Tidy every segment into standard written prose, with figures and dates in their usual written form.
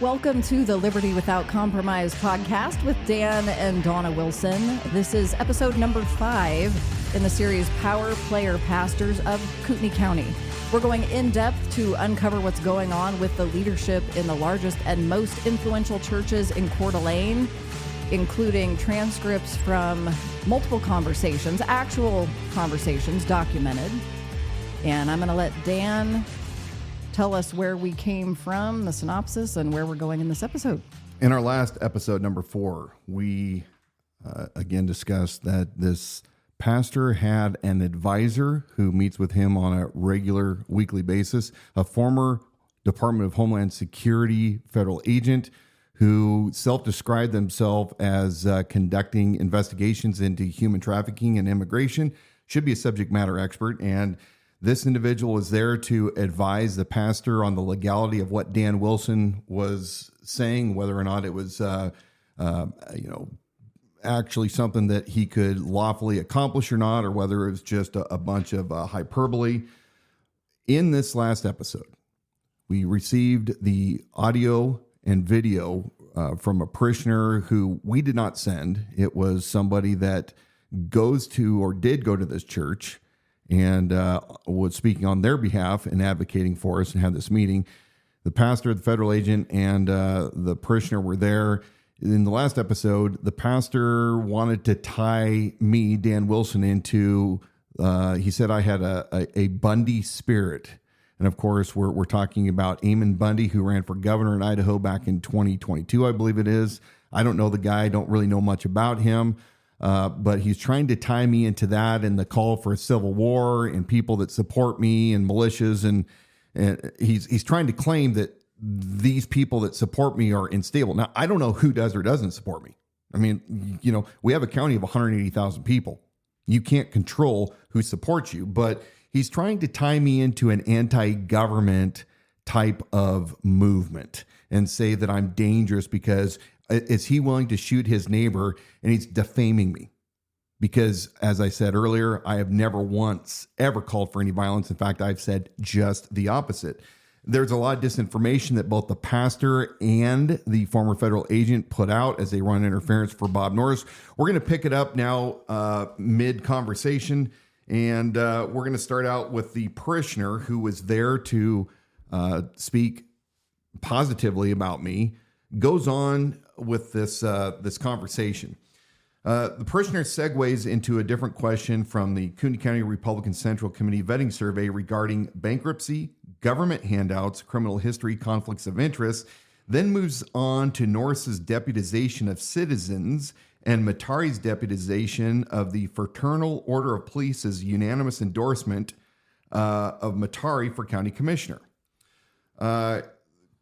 Welcome to the Liberty Without Compromise podcast with Dan and Dawna Wilson. This is episode number 5 in the series Power Player Pastors of Kootenai County. We're going in depth to uncover what's going on with the leadership in the largest and most influential churches in Coeur d'Alene, including transcripts from multiple conversations, actual conversations documented. And I'm going to let Dan tell us where we came from, the synopsis, and where we're going in this episode. In our last episode, number 4, we again discussed that this pastor had an advisor who meets with him on a regular weekly basis, a former Department of Homeland Security federal agent who self-described themselves as conducting investigations into human trafficking and immigration, should be a subject matter expert, and this individual was there to advise the pastor on the legality of what Dan Wilson was saying, whether or not it was, actually something that he could lawfully accomplish or not, or whether it was just a bunch of hyperbole. In this last episode, we received the audio and video from a parishioner who we did not send. It was somebody that goes to or did go to this church and was speaking on their behalf and advocating for us and had this meeting. The pastor, the federal agent, and the parishioner were there. In the last episode, the pastor wanted to tie me, Dan Wilson, into, he said I had a Bundy spirit. And of course, we're talking about Eamon Bundy, who ran for governor in Idaho back in 2022, I believe it is. I don't know the guy, don't really know much about him. But he's trying to tie me into that and the call for a civil war and people that support me and militias. And he's trying to claim that these people that support me are unstable. Now, I don't know who does or doesn't support me. I mean, we have a county of 180,000 people. You can't control who supports you, but he's trying to tie me into an anti-government type of movement and say that I'm dangerous because is he willing to shoot his neighbor and he's defaming me? Because, as I said earlier, I have never once ever called for any violence. In fact, I've said just the opposite. There's a lot of disinformation that both the pastor and the former federal agent put out as they run interference for Bob Norris. We're going to pick it up now mid-conversation, and we're going to start out with the parishioner who was there to speak positively about me, goes on with this conversation. The parishioner segues into a different question from the Kootenai County Republican Central Committee vetting survey regarding bankruptcy, government handouts, criminal history, conflicts of interest, then moves on to Norris's deputization of citizens and Matari's deputization of the Fraternal Order of Police's unanimous endorsement of Matari for county commissioner.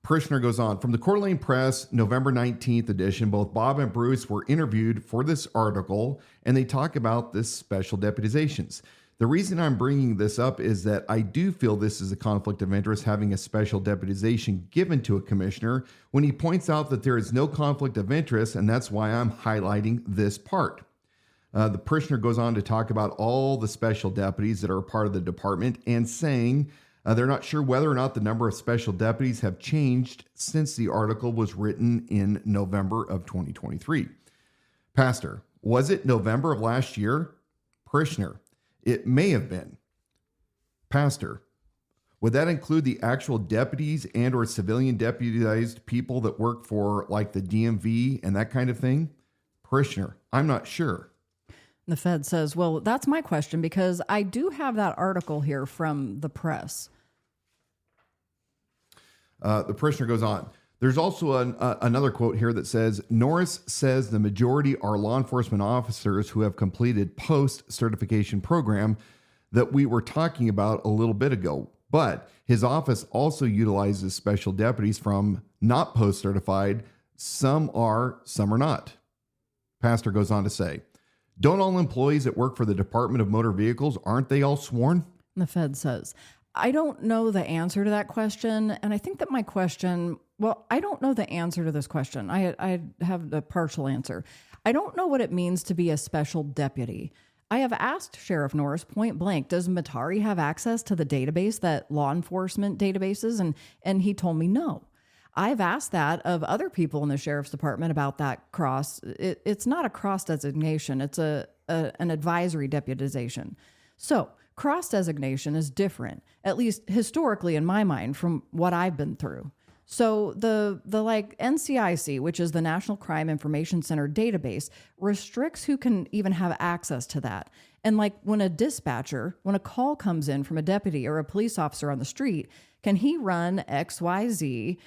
Parishioner goes on, from the Coeur d'Alene Press, November 19th edition, both Bob and Bruce were interviewed for this article, and they talk about this special deputizations. The reason I'm bringing this up is that I do feel this is a conflict of interest, having a special deputization given to a commissioner when he points out that there is no conflict of interest, and that's why I'm highlighting this part. The parishioner goes on to talk about all the special deputies that are a part of the department and saying they're not sure whether or not the number of special deputies have changed since the article was written in November of 2023. Pastor, was it November of last year? Parishioner, it may have been. Pastor, would that include the actual deputies and or civilian deputized people that work for like the DMV and that kind of thing? Parishioner, I'm not sure. The Fed says, well, that's my question because I do have that article here from the press. The parishioner goes on. There's also another quote here that says, Norris says the majority are law enforcement officers who have completed post-certification program that we were talking about a little bit ago. But his office also utilizes special deputies from not post-certified. Some are, some are not. Pastor goes on to say, don't all employees that work for the Department of Motor Vehicles, aren't they all sworn? The Fed says, I don't know the answer to that question. And I think that my question, well, I don't know the answer to this question. I have a partial answer. I don't know what it means to be a special deputy. I have asked Sheriff Norris point blank, does Matari have access to the database that law enforcement databases? And he told me no. I've asked that of other people in the sheriff's department about that cross. It's not a cross designation. It's an advisory deputization. So cross designation is different, at least historically in my mind, from what I've been through. So the like NCIC, which is the National Crime Information Center database, restricts who can even have access to that. And like when a call comes in from a deputy or a police officer on the street, can he run XYZ?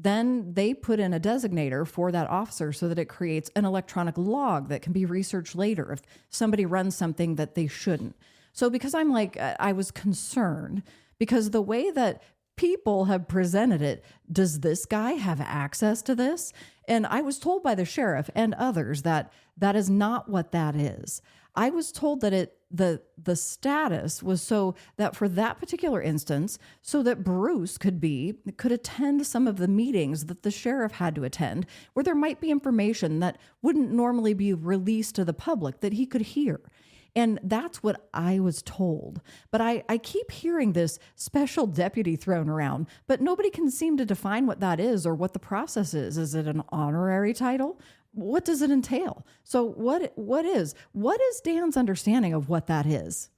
Then they put in a designator for that officer so that it creates an electronic log that can be researched later if somebody runs something that they shouldn't. So because I was concerned because the way that people have presented it, does this guy have access to this? And I was told by the sheriff and others that that is not what that is. I was told that the status was so that for that particular instance, so that Bruce could attend some of the meetings that the sheriff had to attend, where there might be information that wouldn't normally be released to the public that he could hear. And that's what I was told. But I keep hearing this special deputy thrown around, but nobody can seem to define what that is or what the process is. Is it an honorary title? What does it entail? So what is Dan's understanding of what that is?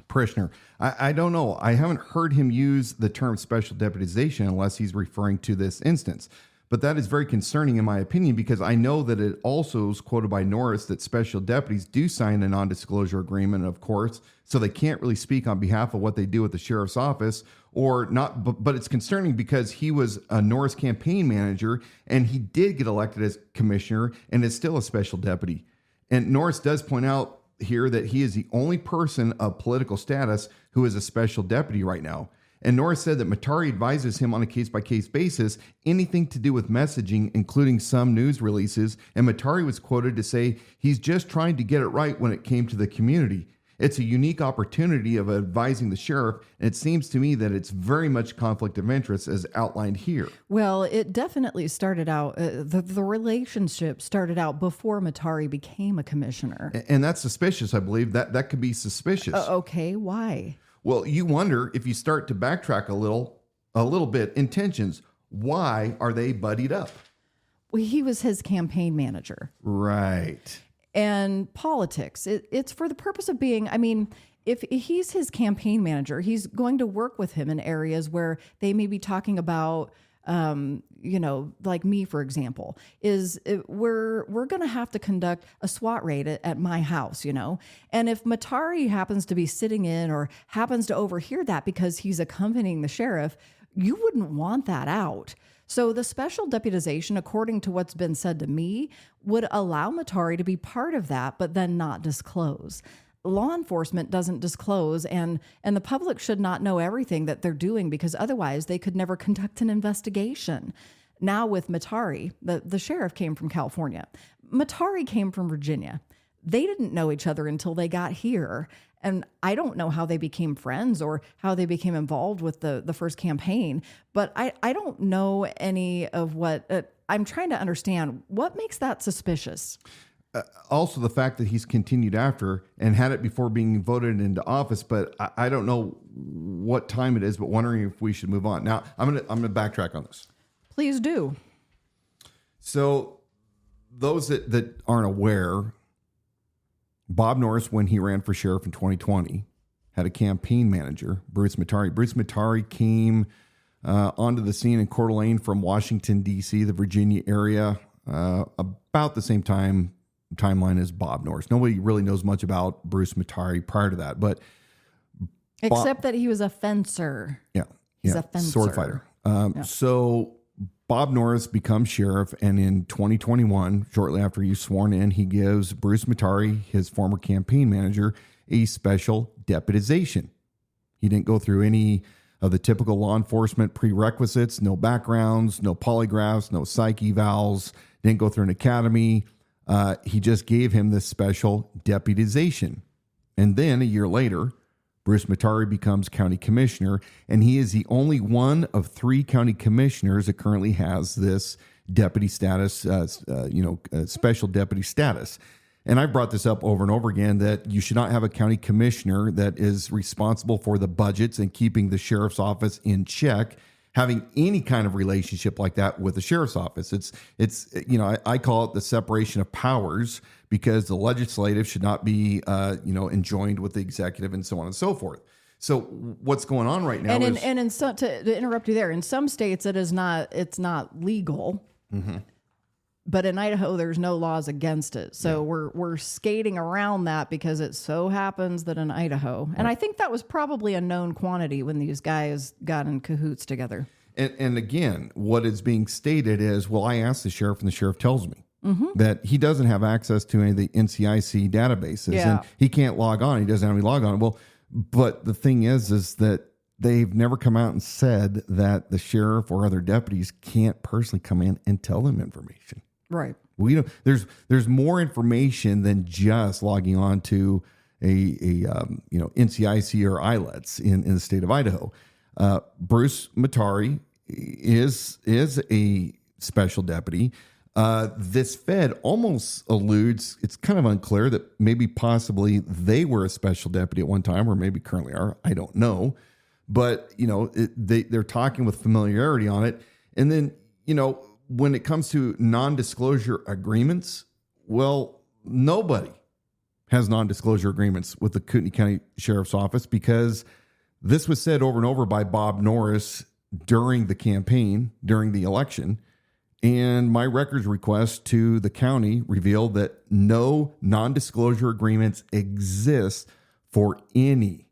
Parishioner, I don't know. I haven't heard him use the term special deputization unless he's referring to this instance. But that is very concerning in my opinion, because I know that it also is quoted by Norris that special deputies do sign a non-disclosure agreement, of course, so they can't really speak on behalf of what they do at the sheriff's office or not. But it's concerning because he was a Norris campaign manager and he did get elected as commissioner and is still a special deputy. And Norris does point out here that he is the only person of political status who is a special deputy right now. And Norris said that Matari advises him on a case-by-case basis anything to do with messaging, including some news releases. And Matari was quoted to say he's just trying to get it right when it came to the community. It's a unique opportunity of advising the sheriff, and it seems to me that it's very much conflict of interest as outlined here. Well, it definitely started out, the relationship started out before Matari became a commissioner. And that's suspicious, I believe. That could be suspicious. Okay, why? Well, you wonder if you start to backtrack a little bit, intentions. Why are they buddied up? Well, he was his campaign manager. Right. And politics, it's for the purpose of being, if he's his campaign manager, he's going to work with him in areas where they may be talking about, like me, for example, we're going to have to conduct a SWAT raid at my house, and if Matari happens to be sitting in or happens to overhear that because he's accompanying the sheriff, you wouldn't want that out. So the special deputization, according to what's been said to me, would allow Matari to be part of that, but then not disclose. Law enforcement doesn't disclose, and the public should not know everything that they're doing because otherwise they could never conduct an investigation. Now with Matari, the sheriff came from California. Matari came from Virginia. They didn't know each other until they got here. And I don't know how they became friends or how they became involved with the first campaign, but I don't know any of what I'm trying to understand. What makes that suspicious? Also, the fact that he's continued after and had it before being voted into office, but I don't know what time it is, but wondering if we should move on. Now, I'm gonna backtrack on this. Please do. So those that aren't aware, Bob Norris, when he ran for sheriff in 2020, had a campaign manager, Bruce Matari. Bruce Matari came onto the scene in Coeur d'Alene from Washington, D.C., the Virginia area, about the same timeline as Bob Norris. Nobody really knows much about Bruce Matari prior to that, but except that he was a fencer. Yeah, he's a fencer, sword fighter. So Bob Norris becomes sheriff, and in 2021, shortly after he's sworn in, he gives Bruce Matari, his former campaign manager, a special deputization. He didn't go through any of the typical law enforcement prerequisites, no backgrounds, no polygraphs, no psych evals, didn't go through an academy. He just gave him this special deputization. And then a year later, Bruce Matari becomes county commissioner, and he is the only one of 3 county commissioners that currently has this deputy status, special deputy status. And I've brought this up over and over again that you should not have a county commissioner that is responsible for the budgets and keeping the sheriff's office in check, having any kind of relationship like that with the sheriff's office. It's I call it the separation of powers, because the legislative should not be enjoined with the executive and so on and so forth. So what's going on right now in some, to interrupt you there, in some states it's not legal. Mm-hmm. But in Idaho, there's no laws against it. So we're skating around that because it so happens that in Idaho, and I think that was probably a known quantity when these guys got in cahoots together. And again, what is being stated is, well, I asked the sheriff, and the sheriff tells me that he doesn't have access to any of the NCIC databases, and he can't log on. He doesn't have any log on. Well, but the thing is that they've never come out and said that the sheriff or other deputies can't personally come in and tell them information. Right. We don't. There's more information than just logging on to a NCIC or ILETs in the state of Idaho. Bruce Matari is a special deputy. This Fed almost alludes, it's kind of unclear, that maybe possibly they were a special deputy at one time, or maybe currently are. I don't know. But, they're talking with familiarity on it. And then, when it comes to non-disclosure agreements, well, nobody has non-disclosure agreements with the Kootenai County Sheriff's Office, because this was said over and over by Bob Norris during the campaign, during the election. And my records request to the county revealed that no non-disclosure agreements exist for any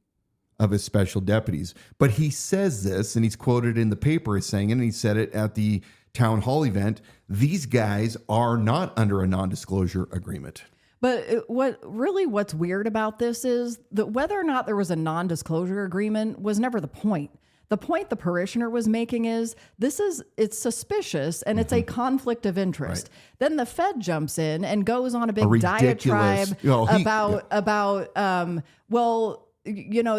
of his special deputies. But he says this, and he's quoted in the paper as saying it, and he said it at the town hall event, these guys are not under a non-disclosure agreement. But what's weird about this is that whether or not there was a non-disclosure agreement was never the point. The point the parishioner was making is it's suspicious and it's a conflict of interest. Right. Then the Fed jumps in and goes on a big diatribe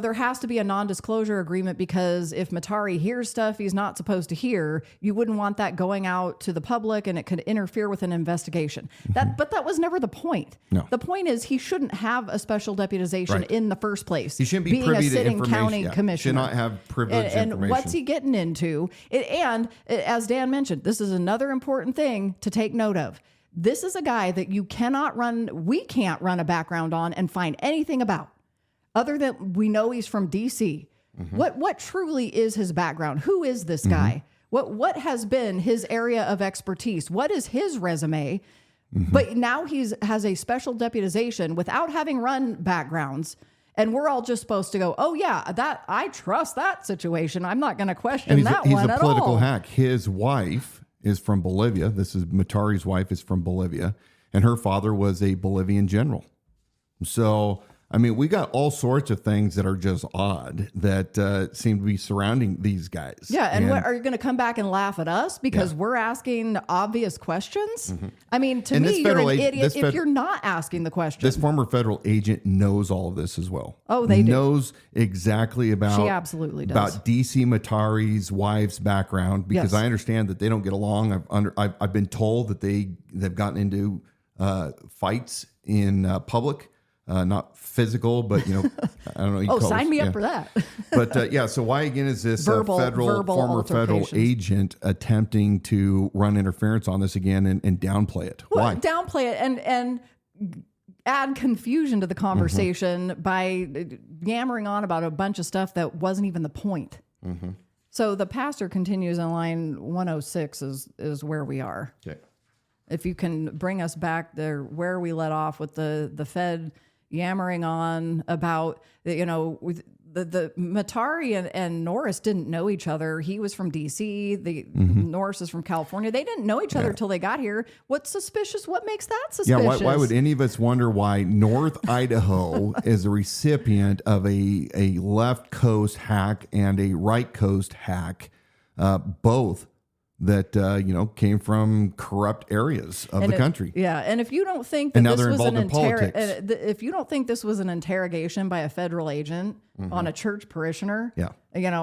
there has to be a non-disclosure agreement, because if Matari hears stuff he's not supposed to hear, you wouldn't want that going out to the public, and it could interfere with an investigation. But that was never the point. No. The point is he shouldn't have a special deputization in the first place. He shouldn't be being privy a sitting to county commissioner. Should not have privileged information. And what's he getting into? And as Dan mentioned, this is another important thing to take note of. This is a guy that we can't run a background on and find anything about, other than we know he's from DC. Mm-hmm. What truly is his background? Who is this guy? What has been his area of expertise? What is his resume? Mm-hmm. But now has a special deputization without having run backgrounds, and we're all just supposed to go, oh yeah, that I trust that situation. I'm not going to question that one at all. He's a political hack. His wife is from Bolivia. This is Matari's wife is from Bolivia, and her father was a Bolivian general. So, I mean, we got all sorts of things that are just odd that seem to be surrounding these guys. Yeah, and what, are you going to come back and laugh at us because we're asking obvious questions? Mm-hmm. I mean, to me, you're an idiot if you're not asking the question. This former federal agent knows all of this as well. Oh, they do. Knows exactly about. She absolutely does. About DC Matari's wife's background, because I understand that they don't get along. I've been told that they've gotten into fights in public. Not physical, but I don't know. Sign me up for that. But so why again is this former federal agent attempting to run interference on this again and downplay it? Well, why downplay it and add confusion to the conversation by yammering on about a bunch of stuff that wasn't even the point. Mm-hmm. So the pastor continues on line 106 is where we are. Okay. If you can bring us back there where we let off with the Fed yammering on about, the Matari and Norris didn't know each other. He was from DC. Norris is from California. They didn't know each other till they got here. What's suspicious? What makes that suspicious? Yeah, why would any of us wonder why North Idaho is a recipient of a left coast hack and a right coast hack, both that came from corrupt areas of the country. Yeah, and if you don't think that if you don't think this was an interrogation by a federal agent on a church parishioner,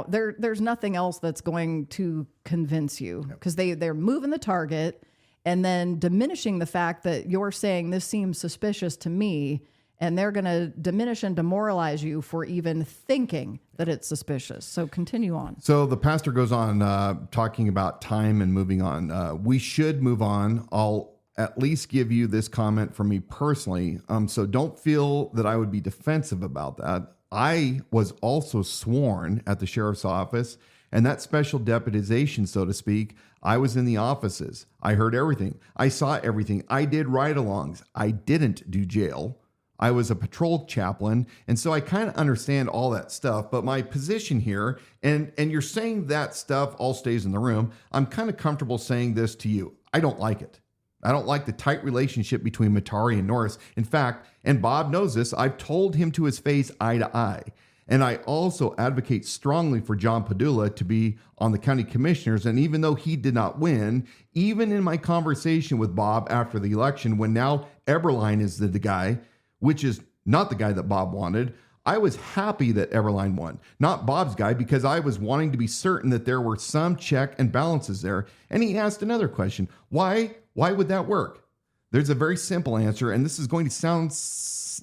there's nothing else that's going to convince you, because they're moving the target and then diminishing the fact that you're saying this seems suspicious to me, and they're going to diminish and demoralize you for even thinking that it's suspicious. So continue on. So the pastor goes on talking about time and moving on. We should move on. I'll at least give you this comment from me personally. So don't feel that I would be defensive about that. I was also sworn at the sheriff's office, and that special deputization, so to speak, I was in the offices. I heard everything. I saw everything. I did ride-alongs. I didn't do jail. I was a patrol chaplain, and so I kind of understand all that stuff. But my position here, and you're saying that stuff all stays in the room, I'm kind of comfortable saying this to you. I don't like it. I don't like the tight relationship between Matari and Norris. In fact, and Bob knows this, I've told him to his face eye to eye. And I also advocate strongly for John Padula to be on the county commissioners. And even though he did not win, even in my conversation with Bob after the election, when now Eberline is the guy, which is not the guy that Bob wanted, I was happy that Eberline won, not Bob's guy, because I was wanting to be certain that there were some check and balances there. And he asked another question. Why would that work? There's a very simple answer, and this is going to sound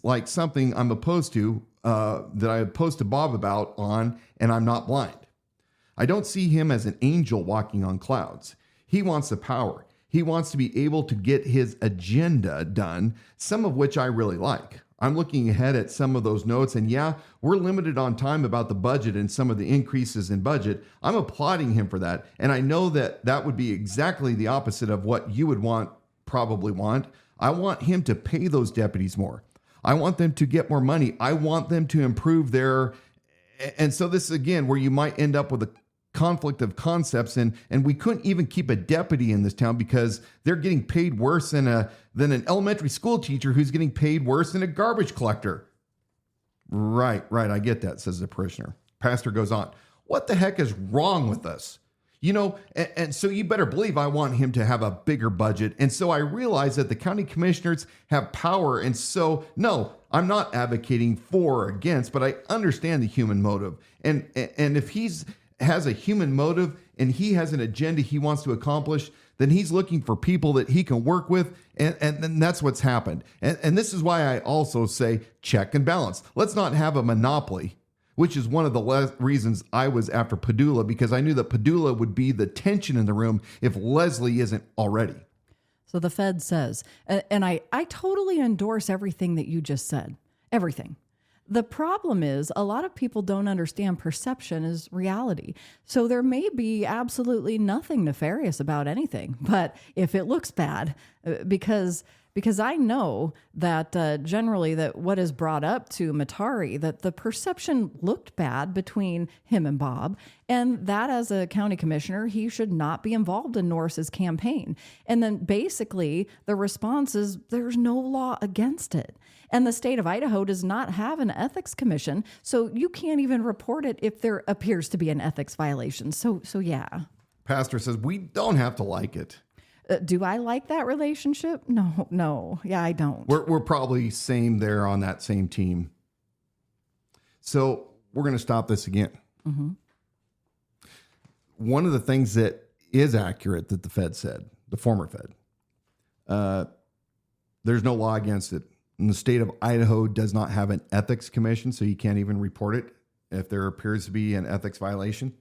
like something I'm opposed to, that I opposed to Bob about on, and I'm not blind. I don't see him as an angel walking on clouds. He wants the power. He wants to be able to get his agenda done, some of which I really like. I'm looking ahead at some of those notes, and yeah, we're limited on time about the budget and some of the increases in budget. I'm applauding him for that, and I know that that would be exactly the opposite of what you would probably want. I want him to pay those deputies more. I want them to get more money. I want them to improve and so this is again where you might end up with a conflict of concepts, and we couldn't even keep a deputy in this town because they're getting paid worse than an elementary school teacher who's getting paid worse than a garbage collector. Right, I get that, says the parishioner. Pastor goes on, what the heck is wrong with us? You know, and so you better believe I want him to have a bigger budget. And so I realize that the county commissioners have power. And so, no, I'm not advocating for or against, but I understand the human motive. And if has a human motive and he has an agenda he wants to accomplish, then he's looking for people that he can work with. And that's what's happened. And this is why I also say check and balance. Let's not have a monopoly, which is one of the reasons I was after Padula, because I knew that Padula would be the tension in the room if Leslie isn't already. So the Fed says, and I totally endorse everything that you just said, everything. The problem is a lot of people don't understand perception is reality. So there may be absolutely nothing nefarious about anything, but if it looks bad, because I know that generally that what is brought up to Matari, that the perception looked bad between him and Bob, and that as a county commissioner, he should not be involved in Norris's campaign. And then basically the response is there's no law against it. And the state of Idaho does not have an ethics commission, so you can't even report it if there appears to be an ethics violation. So yeah. Pastor says we don't have to like it. Do I like that relationship? No. Yeah, I don't. We're probably same there on that same team. So we're going to stop this again. Mm-hmm. One of the things that is accurate that the Fed said, the former Fed, there's no law against it. And the state of Idaho does not have an ethics commission, so you can't even report it if there appears to be an ethics violation.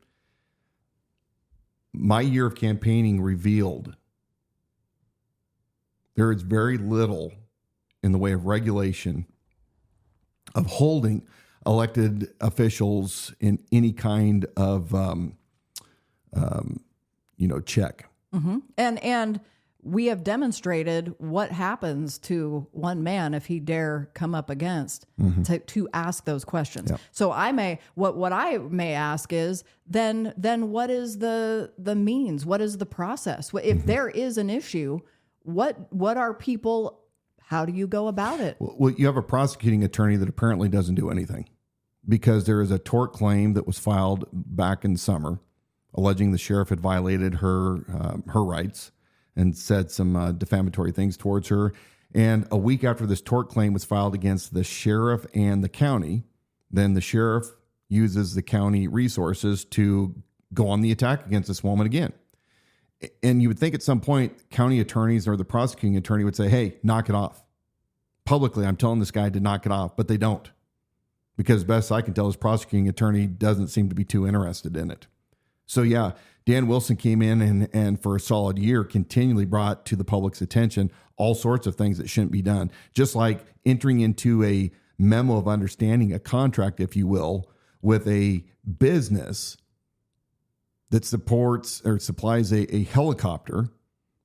My year of campaigning revealed there is very little in the way of regulation of holding elected officials in any kind of, check. Mm-hmm. And we have demonstrated what happens to one man if he dare come up against to ask those questions. Yeah. So what I may ask is then what is the means? What is the process? If there is an issue, what are people? How do you go about it? Well, you have a prosecuting attorney that apparently doesn't do anything because there is a tort claim that was filed back in summer alleging the sheriff had violated her rights and said some defamatory things towards her. And a week after this tort claim was filed against the sheriff and the county, then the sheriff uses the county resources to go on the attack against this woman again. And you would think at some point, county attorneys or the prosecuting attorney would say, hey, knock it off. publicly, I'm telling this guy to knock it off, but they don't. Because best I can tell, his prosecuting attorney doesn't seem to be too interested in it. So yeah, Dan Wilson came in and for a solid year continually brought to the public's attention all sorts of things that shouldn't be done. Just like entering into a memo of understanding, a contract, if you will, with a business that supports or supplies a helicopter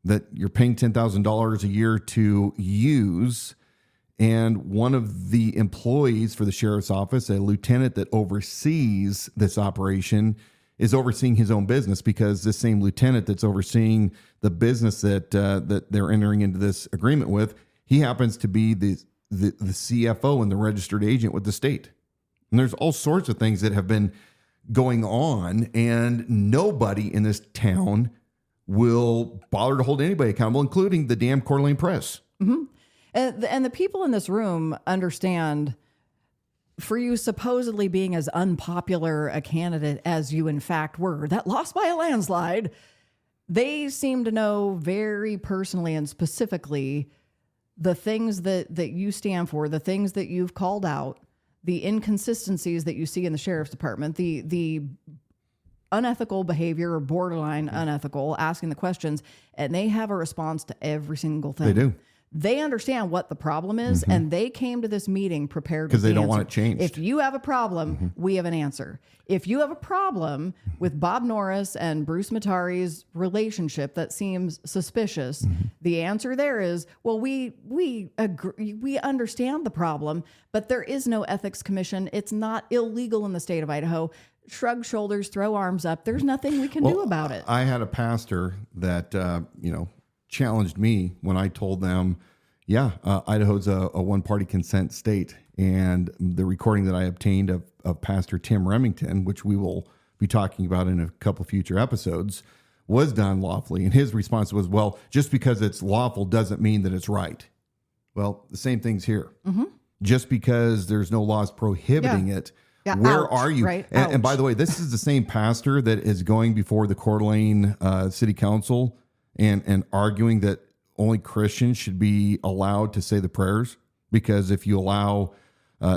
that you're paying $10,000 a year to use. And one of the employees for the sheriff's office, a lieutenant that oversees this operation, is overseeing his own business, because this same lieutenant that's overseeing the business that they're entering into this agreement with, he happens to be the CFO and the registered agent with the state. And there's all sorts of things that have been going on, and nobody in this town will bother to hold anybody accountable, including the damn Coeur d'Alene Press. Mm-hmm. And the people in this room understand, for you supposedly being as unpopular a candidate as you in fact were, that lost by a landslide, they seem to know very personally and specifically the things that you stand for, the things that you've called out, the inconsistencies that you see in the sheriff's department, the unethical behavior or borderline unethical, asking the questions, and they have a response to every single thing. They do. They understand what the problem is, and they came to this meeting prepared because they don't answer. want it changed. If you have a problem, we have an answer. If you have a problem with Bob Norris and Bruce Matari's relationship that seems suspicious, the answer there is, well, we agree, we understand the problem, but there is no ethics commission. It's not illegal in the state of Idaho. Shrug shoulders, throw arms up. There's nothing we can do about it. I had a pastor that challenged me when I told them, Idaho's a one-party consent state. And the recording that I obtained of Pastor Tim Remington, which we will be talking about in a couple future episodes, was done lawfully. And his response was, well, just because it's lawful doesn't mean that it's right. Well, the same thing's here. Just because there's no laws prohibiting it, where are you? Right? And by the way, this is the same pastor that is going before the Coeur d'Alene City Council and arguing that only Christians should be allowed to say the prayers, because if you allow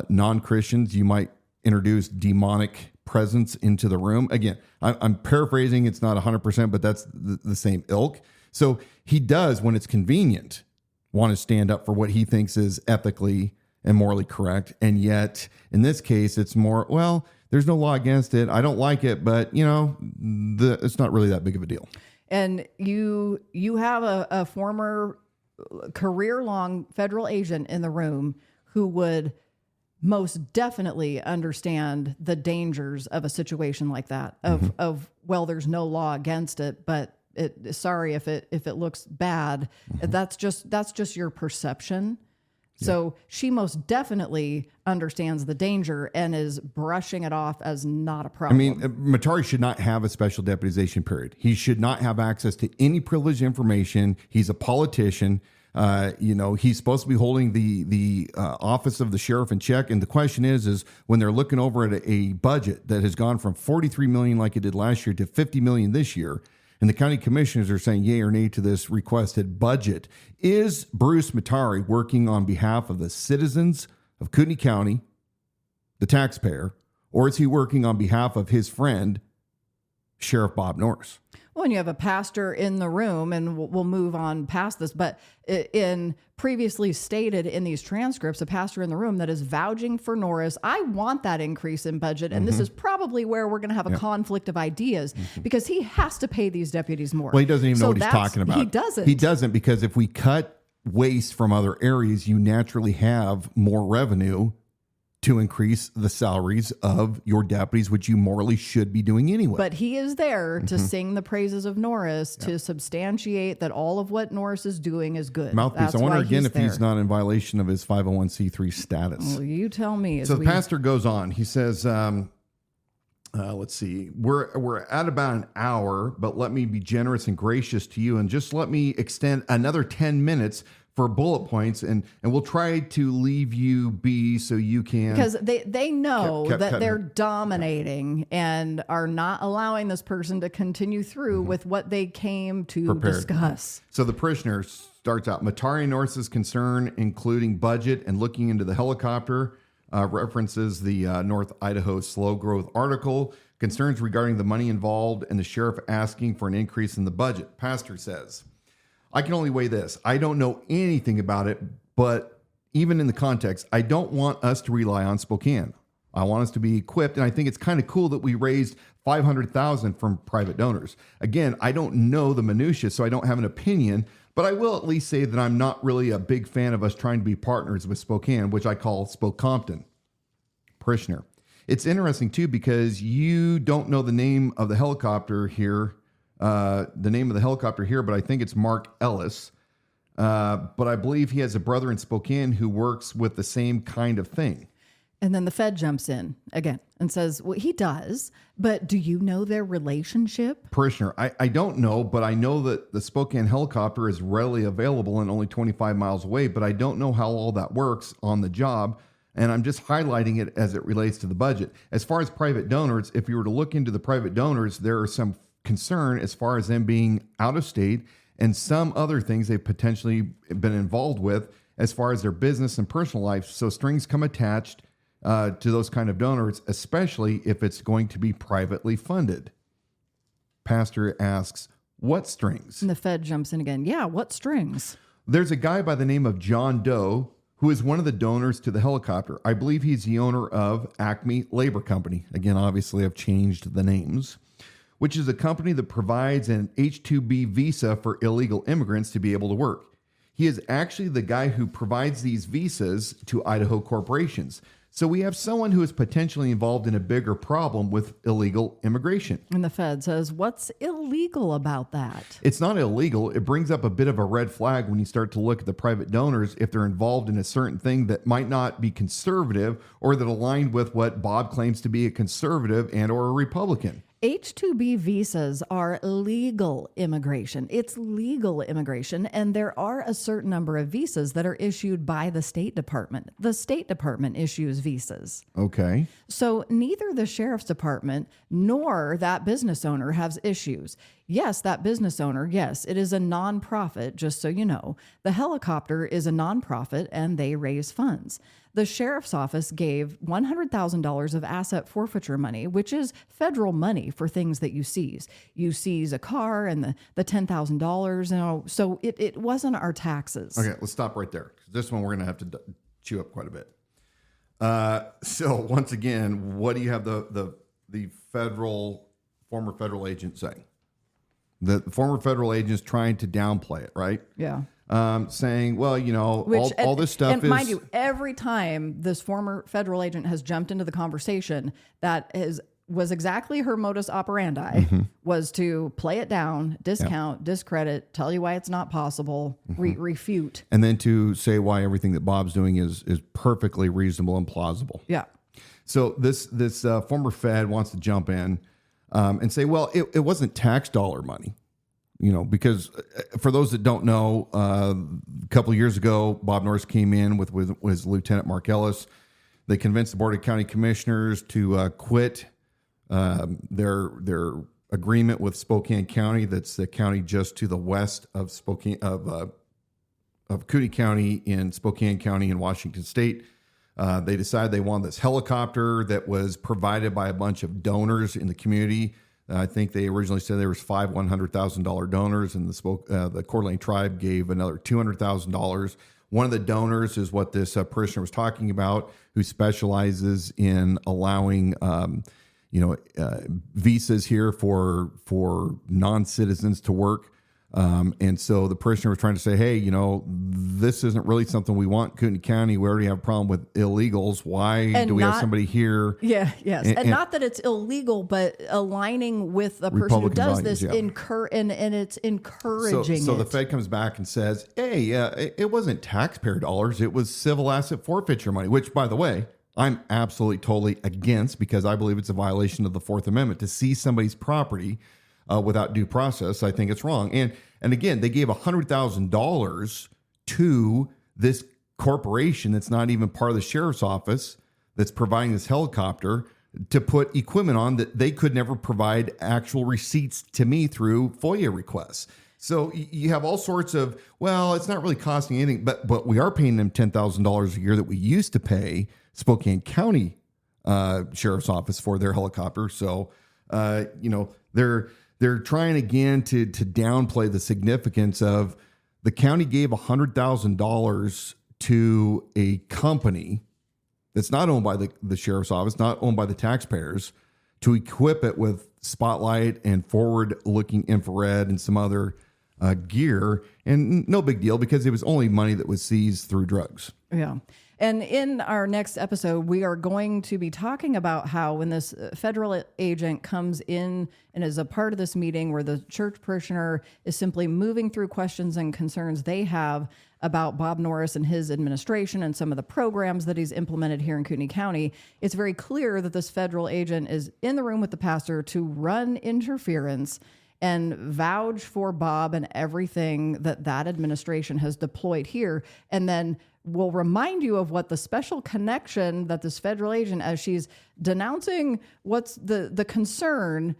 non-Christians, you might introduce demonic presence into the room. Again, I'm paraphrasing. It's not 100%, but that's the same ilk. So he does, when it's convenient, want to stand up for what he thinks is ethically and morally correct. And yet, in this case, it's more, well, there's no law against it. I don't like it, but, it's not really that big of a deal. And you have a former career-long federal agent in the room who would most definitely understand the dangers of a situation like that. Of well, there's no law against it, but sorry if it looks bad. That's just your perception. So she most definitely understands the danger and is brushing it off as not a problem. I mean, Matari should not have a special deputization period. He should not have access to any privileged information. He's a politician. He's supposed to be holding the office of the sheriff in check. And the question is when they're looking over at a budget that has gone from $43 million like it did last year to $50 million this year, and the county commissioners are saying yay or nay to this requested budget, is Bruce Matari working on behalf of the citizens of Kootenai County, the taxpayer, or is he working on behalf of his friend, Sheriff Bob Norris? Well, and you have a pastor in the room, and we'll move on past this, but in previously stated in these transcripts, a pastor in the room that is vouching for Norris. I want that increase in budget, and this is probably where we're going to have a conflict of ideas, because he has to pay these deputies more. Well, he doesn't even know what he's talking about. He doesn't. He doesn't, because if we cut waste from other areas, you naturally have more revenue to increase the salaries of your deputies, which you morally should be doing anyway. But he is there to sing the praises of Norris, to substantiate that all of what Norris is doing is good. Mouthpiece. That's I wonder why again if there. he's not in violation of his 501c3 status. Well, you tell me. So the pastor goes on. He says, let's see, we're at about an hour, but let me be generous and gracious to you, and just let me extend another 10 minutes for bullet points, and we'll try to leave you be so you can, because they know that they're dominating and are not allowing this person to continue through with what they came to discuss. So the parishioner starts out, Matari North's concern, including budget and looking into the helicopter, references the North Idaho slow growth article, concerns regarding the money involved, and the sheriff asking for an increase in the budget. Pastor says, I can only weigh this. I don't know anything about it, but even in the context, I don't want us to rely on Spokane. I want us to be equipped, and I think it's kind of cool that we raised $500,000 from private donors. Again, I don't know the minutia, so I don't have an opinion, but I will at least say that I'm not really a big fan of us trying to be partners with Spokane, which I call Spokompton. Parishioner. It's interesting, too, because you don't know the name of the helicopter here, but I think it's Mark Ellis. But I believe he has a brother in Spokane who works with the same kind of thing. And then the Fed jumps in again and says, well, he does, but do you know their relationship? Parishioner, I don't know, but I know that the Spokane helicopter is readily available and only 25 miles away, but I don't know how all that works on the job. And I'm just highlighting it as it relates to the budget. As far as private donors, if you were to look into the private donors, there are some concern as far as them being out of state and some other things they've potentially been involved with as far as their business and personal life. So strings come attached to those kind of donors, especially if it's going to be privately funded. Pastor asks, what strings? And the Fed jumps in again. Yeah, what strings? There's a guy by the name of John Doe who is one of the donors to the helicopter. I believe he's the owner of Acme Labor Company. Again, obviously, I've changed the names, which is a company that provides an H-2B visa for illegal immigrants to be able to work. He is actually the guy who provides these visas to Idaho corporations. So we have someone who is potentially involved in a bigger problem with illegal immigration. And the Fed says, what's illegal about that? It's not illegal. It brings up a bit of a red flag when you start to look at the private donors if they're involved in a certain thing that might not be conservative or that aligned with what Bob claims to be a conservative and or a Republican. H-2B visas are legal immigration. It's legal immigration, and there are a certain number of visas that are issued by the State Department. The State Department issues visas. Okay. So neither the Sheriff's Department nor that business owner has issues. Yes, that business owner, yes, it is a nonprofit, just so you know. The helicopter is a nonprofit, and they raise funds. The sheriff's office gave $100,000 of asset forfeiture money, which is federal money for things that you seize. You seize a car and the $10,000. So it wasn't our taxes. Okay, let's stop right there. This one we're going to have to chew up quite a bit. So once again, what do you have the former federal agent saying? The former federal agent is trying to downplay it, right? Yeah. Saying, well, you know, all this stuff and mind you, every time this former federal agent has jumped into the conversation, was exactly her modus operandi, was to play it down, discount, discredit, tell you why it's not possible, refute. And then to say why everything that Bob's doing is perfectly reasonable and plausible. Yeah. So this former Fed wants to jump in and say, well, it wasn't tax dollar money. You know, because for those that don't know, a couple of years ago, Bob Norris came in with his Lieutenant Mark Ellis. They convinced the Board of County Commissioners to quit their agreement with Spokane County. That's the county just to the west of Spokane of Kootenai County in Spokane County in Washington State. They decided they wanted this helicopter that was provided by a bunch of donors in the community. I think they originally said there was 5 $100,000 donors, and the Coeur d'Alene tribe gave another $200,000. One of the donors is what this parishioner was talking about, who specializes in allowing, visas here for non-citizens to work. And so the parishioner was trying to say, hey, you know, this isn't really something we want in Kootenai County. We already have a problem with illegals. Why do we have somebody here? Yeah, yes. And not that it's illegal, but aligning with a person who does values, this, and it's encouraging So the Fed comes back and says, hey, it wasn't taxpayer dollars. It was civil asset forfeiture money, which, by the way, I'm absolutely, totally against, because I believe it's a violation of the Fourth Amendment to seize somebody's property without due process. I think it's wrong. And again, they gave $100,000 to this corporation that's not even part of the sheriff's office that's providing this helicopter to put equipment on that they could never provide actual receipts to me through FOIA requests. So you have all sorts of, well, it's not really costing anything, but we are paying them $10,000 a year that we used to pay Spokane County Sheriff's Office for their helicopter. So, they're trying again to downplay the significance of the county gave $100,000 to a company that's not owned by the sheriff's office, not owned by the taxpayers, to equip it with spotlight and forward-looking infrared and some other gear. And no big deal because it was only money that was seized through drugs. Yeah. And in our next episode, we are going to be talking about how when this federal agent comes in and is a part of this meeting where the church parishioner is simply moving through questions and concerns they have about Bob Norris and his administration and some of the programs that he's implemented here in Kootenai County, it's very clear that this federal agent is in the room with the pastor to run interference and vouch for Bob and everything that administration has deployed here. And then we'll remind you of what the special connection that this federal agent, as she's denouncing what's the concern,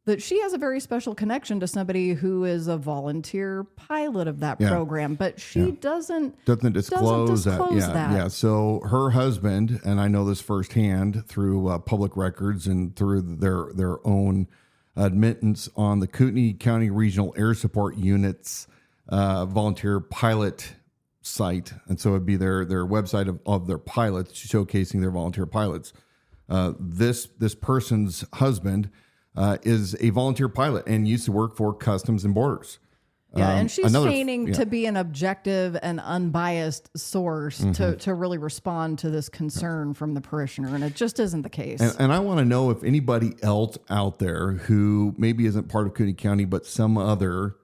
that she has a very special connection to somebody who is a volunteer pilot of that program, but she doesn't disclose that. Yeah. So her husband, and I know this firsthand through public records and through their own admittance on the Kootenai County Regional Air Support Unit's volunteer pilot site. And so it'd be their website of their pilots, showcasing their volunteer pilots. This person's husband is a volunteer pilot and used to work for Customs and Borders. Yeah, and she's feigning to be an objective and unbiased source to really respond to this concern from the parishioner, and it just isn't the case. And I want to know if anybody else out there who maybe isn't part of Kootenai County, but some other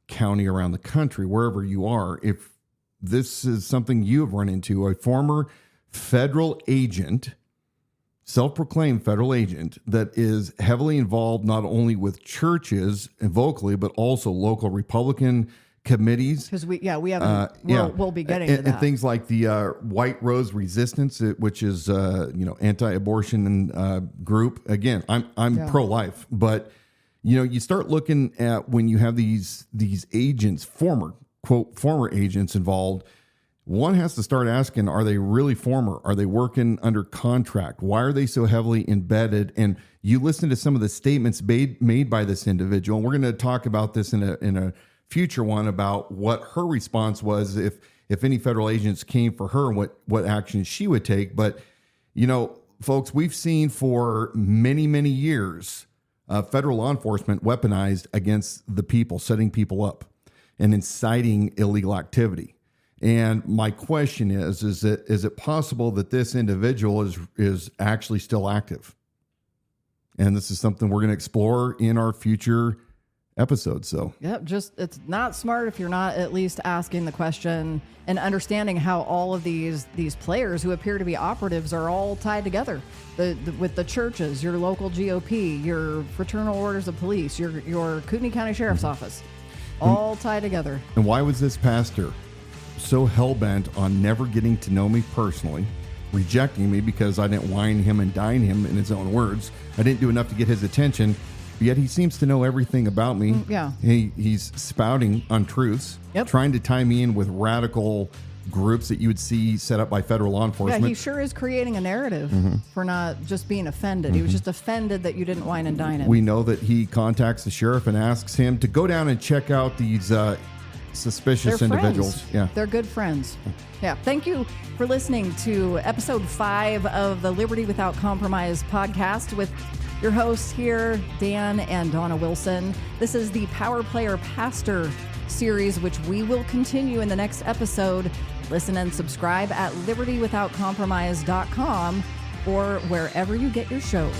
county around the country, wherever you are, if this is something you have run into, a former federal agent, self-proclaimed federal agent that is heavily involved not only with churches and vocally, but also local Republican committees. Because we haven't, we'll be getting to that. And things like the White Rose Resistance, which is anti-abortion group. Again, I'm pro-life, but you start looking at when you have these agents, former agents involved. One has to start asking, are they really former? Are they working under contract? Why are they so heavily embedded? And you listen to some of the statements made by this individual. And we're going to talk about this in a future one about what her response was if any federal agents came for her and what actions she would take. But, folks, we've seen for many, many years federal law enforcement weaponized against the people, setting people up and inciting illegal activity. And my question is it possible that this individual is actually still active? And this is something we're going to explore in our future episodes. So, it's not smart if you're not at least asking the question and understanding how all of these players who appear to be operatives are all tied together. With the churches, your local GOP, your fraternal orders of police, your Kootenai County Sheriff's Office, all tied together. And why was this pastor so hell-bent on never getting to know me personally, rejecting me because I didn't wine him and dine him, in his own words? I didn't do enough to get his attention, yet he seems to know everything about me. He's spouting untruths, trying to tie me in with radical groups that you would see set up by federal law enforcement. Yeah, he sure is creating a narrative for not just being offended. He was just offended that you didn't wine and dine him. We know that he contacts the sheriff and asks him to go down and check out these suspicious individuals. Yeah, they're good friends. Yeah. Thank you for listening to episode 5 of the Liberty Without Compromise podcast with your hosts here, Dan and Dawna Wilson. This is the Power Player Pastor series, which we will continue in the next episode. Listen and subscribe at libertywithoutcompromise.com or wherever you get your shows.